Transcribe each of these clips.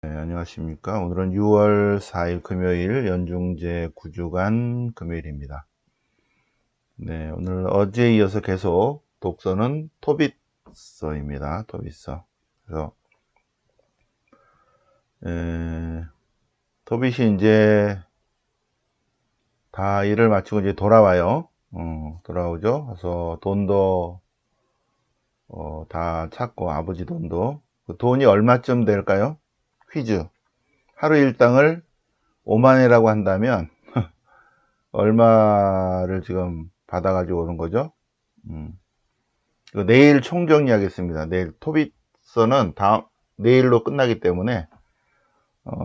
네, 안녕하십니까. 오늘은 6월 4일 금요일 연중제 9주간 금요일입니다. 네, 오늘 어제에 이어서 계속 독서는 토빗서입니다. 토빗서. 그래서 토빗이 이제 다 일을 마치고 이제 돌아와요. 돌아오죠. 그래서 돈도 다 찾고, 아버지 돈도. 그 돈이 얼마쯤 될까요? 퀴즈. 하루 일당을 5만이라고 한다면 얼마를 지금 받아가지고 오는 거죠? 이거 내일 총정리 하겠습니다. 내일 토빗서는 내일로 끝나기 때문에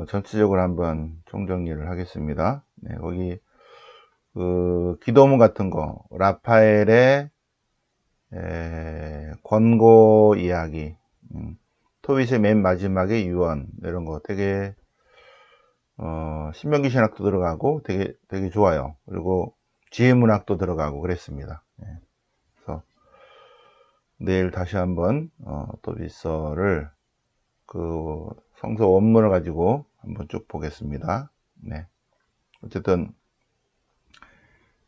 전체적으로 한번 총정리를 하겠습니다. 네, 거기 그 기도문 같은 거, 라파엘의 권고 이야기, 토빗의 맨 마지막에 유언, 이런 거 되게 신명기 신학도 들어가고 되게 좋아요. 그리고 지혜문학도 들어가고 그랬습니다. 네. 그래서 내일 다시 한번 토빗서를 그 성서 원문을 가지고 한번 쭉 보겠습니다. 네. 어쨌든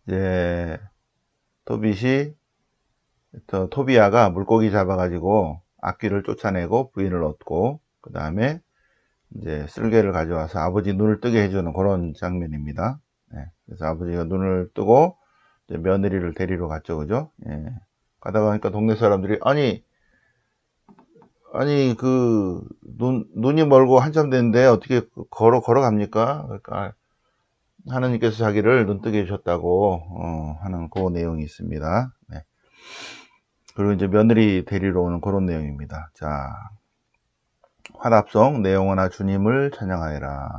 이제 토비아가 물고기 잡아가지고 악귀를 쫓아내고 부인을 얻고 그 다음에 이제 쓸개를 가져와서 아버지 눈을 뜨게 해주는 그런 장면입니다. 네. 그래서 아버지가 눈을 뜨고 이제 며느리를 데리러 갔죠, 그죠? 예. 가다가 하니까 동네 사람들이 아니 눈이 멀고 한참 됐는데 어떻게 걸어갑니까? 그러니까 하느님께서 자기를 눈뜨게 해주셨다고 하는 그 내용이 있습니다. 네. 그리고 이제 며느리 데리러 오는 그런 내용입니다. 자, 화답송. 내 영혼아 주님을 찬양하여라.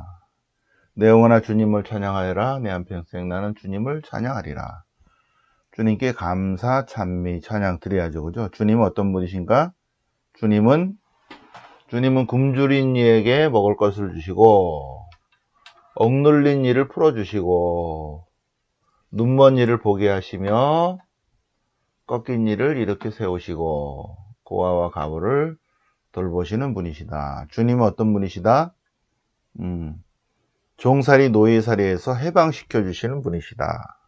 내 영혼아 주님을 찬양하여라. 내 한평생 나는 주님을 찬양하리라. 주님께 감사 찬미 찬양 드려야죠, 그죠? 주님은 어떤 분이신가? 주님은 굶주린 이에게 먹을 것을 주시고 억눌린 이를 풀어주시고 눈먼 이를 보게 하시며 꺾인 이를 일으켜 세우시고 고아와 과부를 돌보시는 분이시다. 주님은 어떤 분이시다? 종살이 노예살이에서 해방시켜 주시는 분이시다.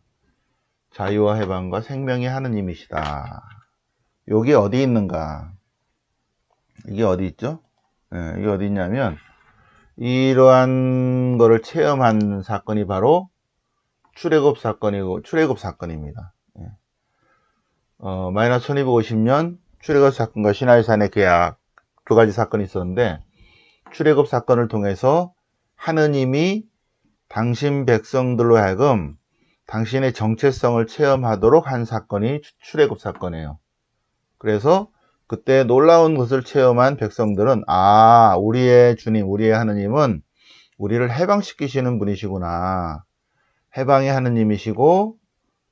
자유와 해방과 생명의 하느님이시다. 여기 어디 있는가? 이게 어디 있죠? 네, 이게 어디 있냐면 이러한 거를 체험한 사건이 바로 출애굽 사건입니다. 예. 마이너스 1250년 출애굽 사건과 시나이산의 계약 두 가지 사건이 있었는데 출애굽 사건을 통해서 하느님이 당신 백성들로 하여금 당신의 정체성을 체험하도록 한 사건이 출애굽 사건이에요. 그래서 그때 놀라운 것을 체험한 백성들은 우리의 주님, 우리의 하느님은 우리를 해방시키시는 분이시구나. 해방의 하느님이시고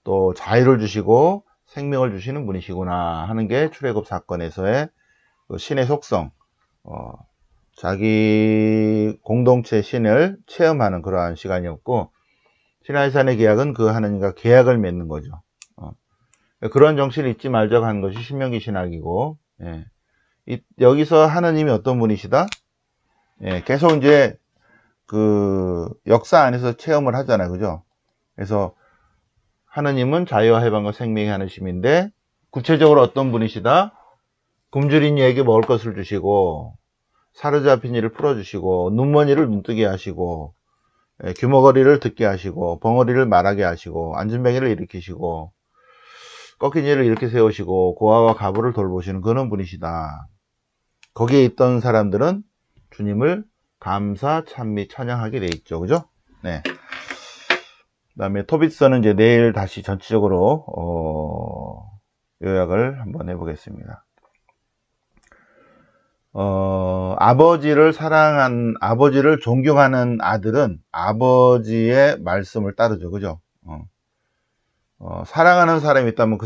또 자유를 주시고 생명을 주시는 분이시구나 하는 게 출애굽 사건에서의 신의 속성, 자기 공동체 신을 체험하는 그러한 시간이었고, 시나이산의 계약은 그 하느님과 계약을 맺는 거죠. 그런 정신을 잊지 말자고 하는 것이 신명기 신학이고, 예. 여기서 하느님이 어떤 분이시다? 예, 계속 이제 그 역사 안에서 체험을 하잖아요, 그죠? 그래서 하느님은 자유와 해방과 생명의 하느님인데 구체적으로 어떤 분이시다? 굶주린 이에게 먹을 것을 주시고 사로잡힌 이를 풀어주시고 눈먼 이를 눈뜨게 하시고 귀머거리를 듣게 하시고 벙어리를 말하게 하시고 안진뱅이를 일으키시고 꺾인 이를 이렇게 세우시고 고아와 과부를 돌보시는 그런 분이시다. 거기에 있던 사람들은 주님을 감사 찬미 찬양하게 돼 있죠, 그죠? 네. 그다음에 토빗서는 이제 내일 다시 전체적으로 요약을 한번 해보겠습니다. 아버지를 존경하는 아들은 아버지의 말씀을 따르죠, 그죠? 사랑하는 사람이 있다면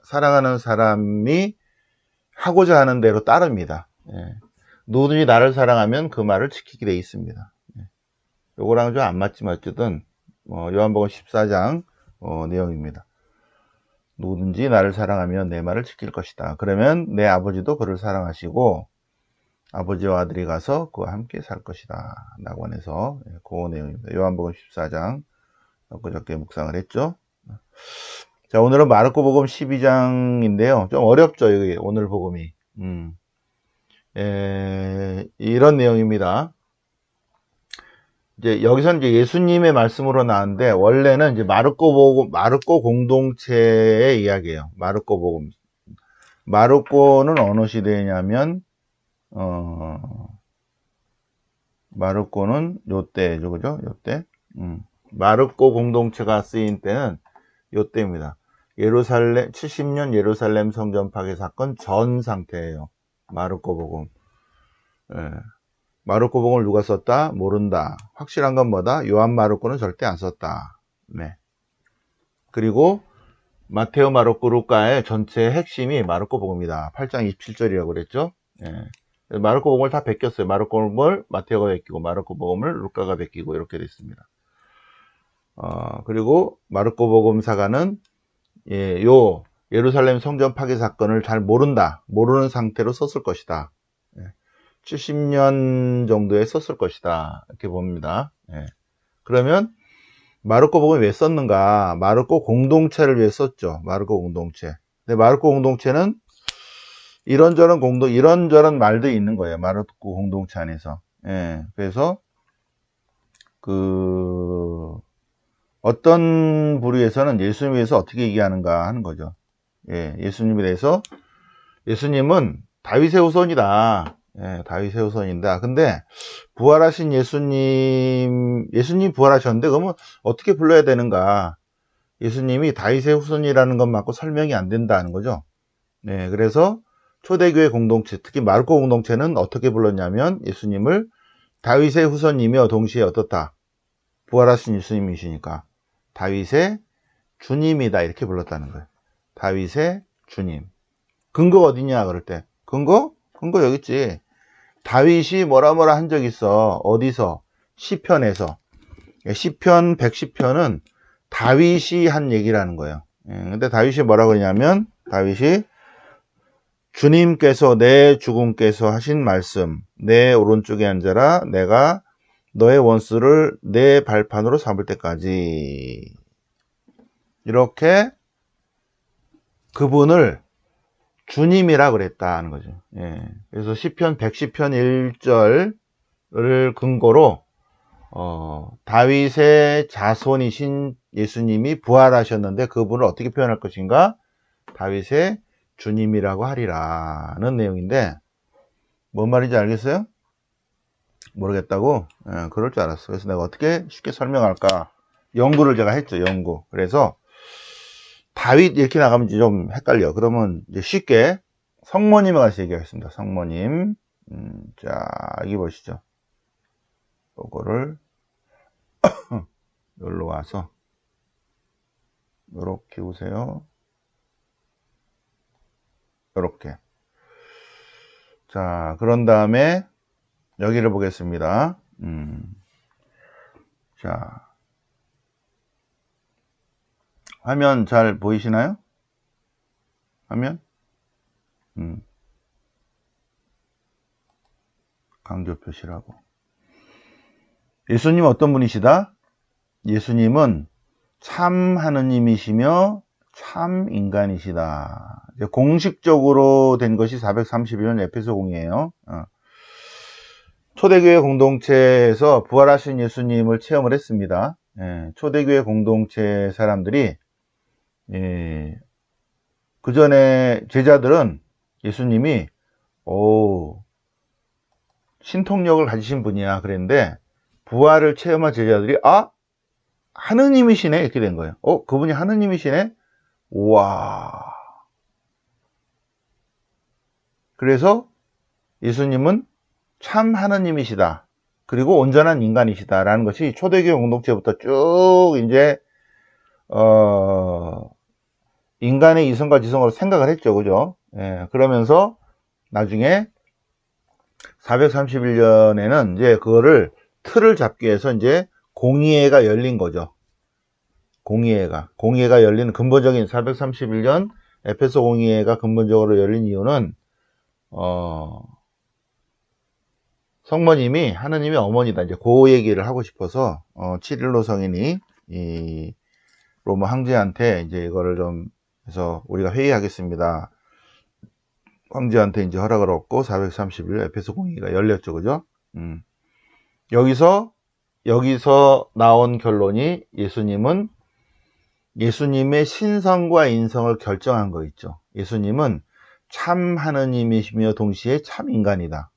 사랑하는 사람이 하고자 하는 대로 따릅니다. 예. 누구든지 나를 사랑하면 그 말을 지키게 돼 있습니다. 예. 요거랑 좀 안 맞지만 어쨌든 요한복음 14장 내용입니다. 누구든지 나를 사랑하면 내 말을 지킬 것이다. 그러면 내 아버지도 그를 사랑하시고 아버지와 아들이 가서 그와 함께 살 것이다. 낙원에서. 그 내용입니다. 요한복음 14장. 그저께 묵상을 했죠. 자, 오늘은 마르코복음 12장인데요. 좀 어렵죠, 여기 오늘 복음이. 이런 내용입니다. 이제 여기서는 이제 예수님의 말씀으로 나왔는데 원래는 이제 마르코 공동체의 이야기예요. 마르코복음. 마르코는 어느 시대냐면 마르코는 요때죠, 그죠? 요때. 마르코 공동체가 쓰인 때는 요때입니다. 70년 예루살렘 성전 파괴 사건 전 상태예요. 마르코 복음. 예. 마르코 복음을 누가 썼다? 모른다. 확실한 건 뭐다? 요한 마르코는 절대 안 썼다. 네. 그리고 마테오, 마르코, 루카의 전체 핵심이 마르코 복음이다. 8장 27절이라고 그랬죠? 예. 마르코 복음을 다 베꼈어요. 마르코 복음을 마테오가 베끼고 마르코 복음을 루카가 베끼고 이렇게 됐습니다. 그리고 마르코 복음사가는 요 예루살렘 성전 파괴 사건을 잘 모르는 상태로 썼을 것이다. 70년 정도에 썼을 것이다. 이렇게 봅니다. 그러면 마르코 복음을 왜 썼는가? 마르코 공동체를 위해 썼죠. 마르코 공동체. 근데 마르코 공동체는 이런저런 말도 있는 거예요. 마르코 공동체 안에서. 그래서 어떤 부류에서는 예수님에 대해서 어떻게 얘기하는가 하는 거죠. 예수님에 대해서 예수님은 다윗의 후손이다. 다윗의 후손인다. 근데 부활하신 예수님 부활하셨는데 그러면 어떻게 불러야 되는가? 예수님이 다윗의 후손이라는 것만고 설명이 안 된다는 거죠. 그래서 초대교회 공동체, 특히 마르코 공동체는 어떻게 불렀냐면 예수님을 다윗의 후손이며 동시에 어떻다? 부활하신 예수님이시니까 다윗의 주님이다 이렇게 불렀다는 거예요. 다윗의 주님. 근거가 어디냐 그럴 때 근거 여기 있지. 다윗이 뭐라 한 적 있어. 어디서? 시편에서. 시편 110편은 다윗이 한 얘기라는 거예요. 근데 다윗이 뭐라고 그러냐면 다윗이 주님께서 내 주군께서 하신 말씀 내 오른쪽에 앉아라 내가 너의 원수를 내 발판으로 삼을 때까지 이렇게 그분을 주님이라 그랬다는 거죠. 그래서 시편 110편 1절을 근거로 다윗의 자손이신 예수님이 부활하셨는데 그분을 어떻게 표현할 것인가? 다윗의 주님이라고 하리라는 내용인데 뭔 말인지 알겠어요? 모르겠다고? 그럴 줄 알았어. 그래서 내가 어떻게 쉽게 설명할까? 연구를 제가 했죠. 연구. 그래서 다윗 이렇게 나가면 좀 헷갈려. 그러면 이제 쉽게 성모님에 관해서 얘기하겠습니다. 성모님. 자, 여기 보시죠. 요거를 여기로 와서 요렇게 보세요. 요렇게. 자, 그런 다음에 여기를 보겠습니다. 자, 화면 잘 보이시나요? 화면? 강조 표시라고. 예수님 어떤 분이시다? 예수님은 참 하느님이시며 참 인간이시다. 공식적으로 된 것이 431년 에베소공이에요. 초대교회 공동체에서 부활하신 예수님을 체험을 했습니다. 초대교회 공동체 사람들이 그 전에 제자들은 예수님이 신통력을 가지신 분이야 그랬는데 부활을 체험한 제자들이 하느님이시네 이렇게 된 거예요. 그분이 하느님이시네. 우와. 그래서 예수님은 참 하느님이시다. 그리고 온전한 인간이시다라는 것이 초대교회 공동체부터 쭉 이제 인간의 이성과 지성으로 생각을 했죠, 그죠? 그러면서 나중에 431년에는 이제 그거를 틀을 잡기 위해서 이제 공의회가 열린 거죠. 공의회가 열린 근본적인 431년 에페소 공의회가 근본적으로 열린 이유는 성모님이 하느님의 어머니다. 이제 그 얘기를 하고 싶어서, 치릴로 성인이 이 로마 황제한테 이제 이거를 좀 해서 우리가 회의하겠습니다. 황제한테 이제 허락을 얻고 430일 에페소 공의가 열렸죠. 그죠? 여기서 나온 결론이 예수님의 신성과 인성을 결정한 거 있죠. 예수님은 참 하느님이시며 동시에 참 인간이다.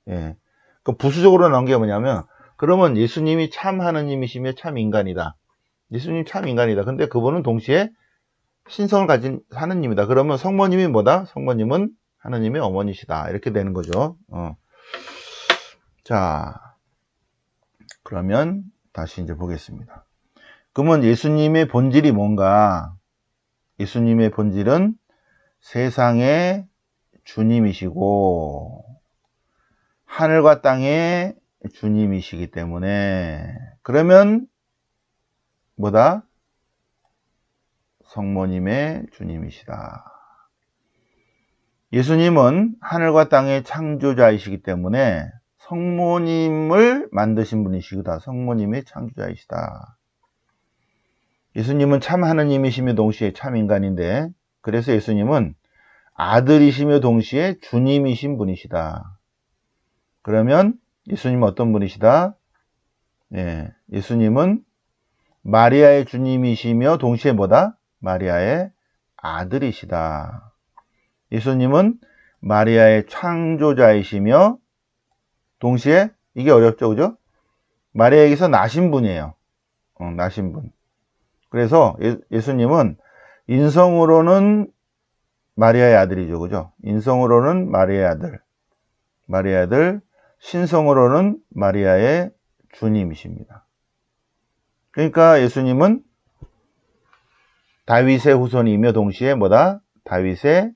예. 그 부수적으로 나온 게 뭐냐면, 그러면 예수님이 참 하느님이시며 참 인간이다. 예수님 참 인간이다. 근데 그분은 동시에 신성을 가진 하느님이다. 그러면 성모님이 뭐다? 성모님은 하느님의 어머니시다. 이렇게 되는 거죠. 자, 그러면 다시 이제 보겠습니다. 그러면 예수님의 본질이 뭔가? 예수님의 본질은 세상의 주님이시고 하늘과 땅의 주님이시기 때문에, 그러면 뭐다? 성모님의 주님이시다. 예수님은 하늘과 땅의 창조자이시기 때문에 성모님을 만드신 분이시다. 성모님의 창조자이시다. 예수님은 참 하느님이시며 동시에 참 인간인데, 그래서 예수님은 아들이시며 동시에 주님이신 분이시다. 그러면 예수님은 어떤 분이시다? 예, 예수님은 마리아의 주님이시며 동시에 뭐다? 마리아의 아들이시다. 예수님은 마리아의 창조자이시며 동시에, 이게 어렵죠, 그죠? 마리아에게서 나신 분이에요. 나신 분. 그래서 예수님은 인성으로는 마리아의 아들이죠, 그죠? 인성으로는 마리아의 아들, 신성으로는 마리아의 주님이십니다. 그러니까 예수님은 다윗의 후손이며 동시에 뭐다? 다윗의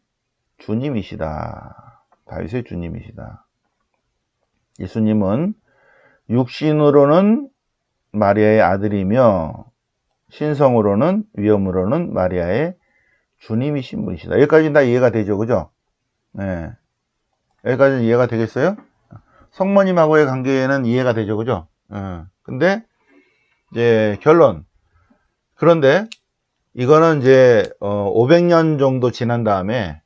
주님이시다. 다윗의 주님이시다. 예수님은 육신으로는 마리아의 아들이며 신성으로는, 위엄으로는 마리아의 주님이신 분이시다. 여기까지는 다 이해가 되죠, 그죠? 네. 여기까지는 이해가 되겠어요? 성모님하고의 관계는 이해가 되죠, 그죠? 근데 이제 결론. 그런데 이거는 이제 500년 정도 지난 다음에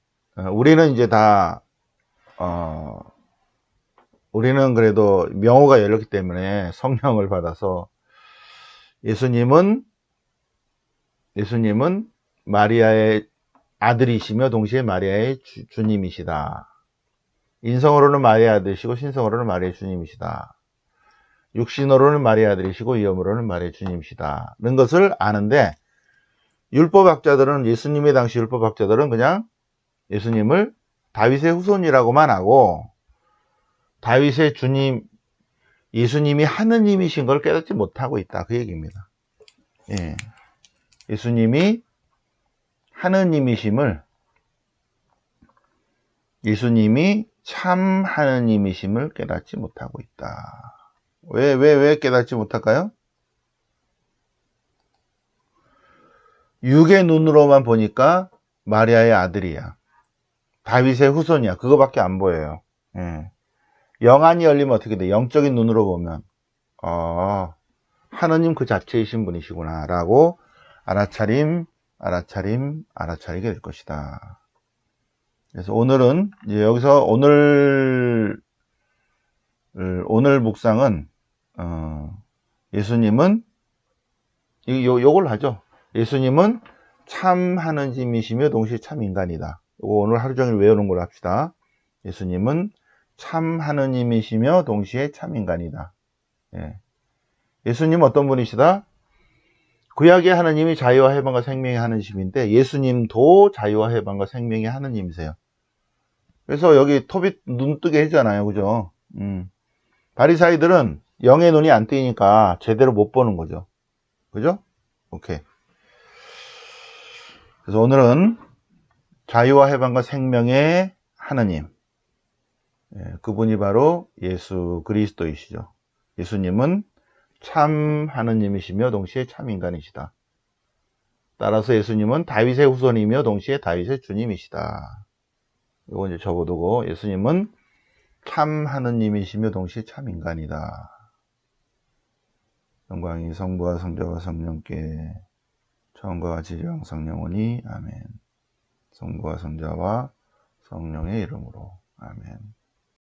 우리는 이제 다 우리는 그래도 명호가 열렸기 때문에 성령을 받아서 예수님은 마리아의 아들이시며 동시에 마리아의 주님이시다. 인성으로는 마리아 아들이시고 신성으로는 마리아의 주님이시다. 육신으로는 마리아 아들이시고 위엄으로는 마리아의 주님이시다. 는 것을 아는데, 율법학자들은, 예수님의 당시 율법학자들은 그냥 예수님을 다윗의 후손이라고만 하고, 다윗의 주님, 예수님이 하느님이신 걸 깨닫지 못하고 있다. 그 얘기입니다. 예. 예수님이 하느님이심을, 예수님이 참 하느님이심을 깨닫지 못하고 있다. 왜 깨닫지 못할까요? 육의 눈으로만 보니까 마리아의 아들이야. 다윗의 후손이야. 그거밖에 안 보여요. 예. 영안이 열리면 어떻게 돼? 영적인 눈으로 보면, 하느님 그 자체이신 분이시구나. 라고 알아차리게 될 것이다. 그래서 오늘은, 이제 여기서 오늘 묵상은, 예수님은, 요걸 하죠. 예수님은 참 하느님이시며 동시에 참 인간이다. 요거 오늘 하루 종일 외우는 걸로 합시다. 예수님은 참 하느님이시며 동시에 참 인간이다. 예. 예수님은 어떤 분이시다? 구약의 하느님이 자유와 해방과 생명의 하느님인데 예수님도 자유와 해방과 생명의 하느님이세요. 그래서 여기 톱이 눈 뜨게 해잖아요. 그죠? 바리사이들은 영의 눈이 안 뜨이니까 제대로 못 보는 거죠. 그죠? 오케이. 그래서 오늘은 자유와 해방과 생명의 하느님, 그분이 바로 예수 그리스도이시죠. 예수님은 참 하느님이시며 동시에 참 인간이시다. 따라서 예수님은 다윗의 후손이며 동시에 다윗의 주님이시다. 이거 이제 적어두고, 예수님은 참 하느님이시며 동시에 참 인간이다. 영광이 성부와 성자와 성령께 처음과 같이 영상 영원히 아멘. 성부와 성자와 성령의 이름으로 아멘.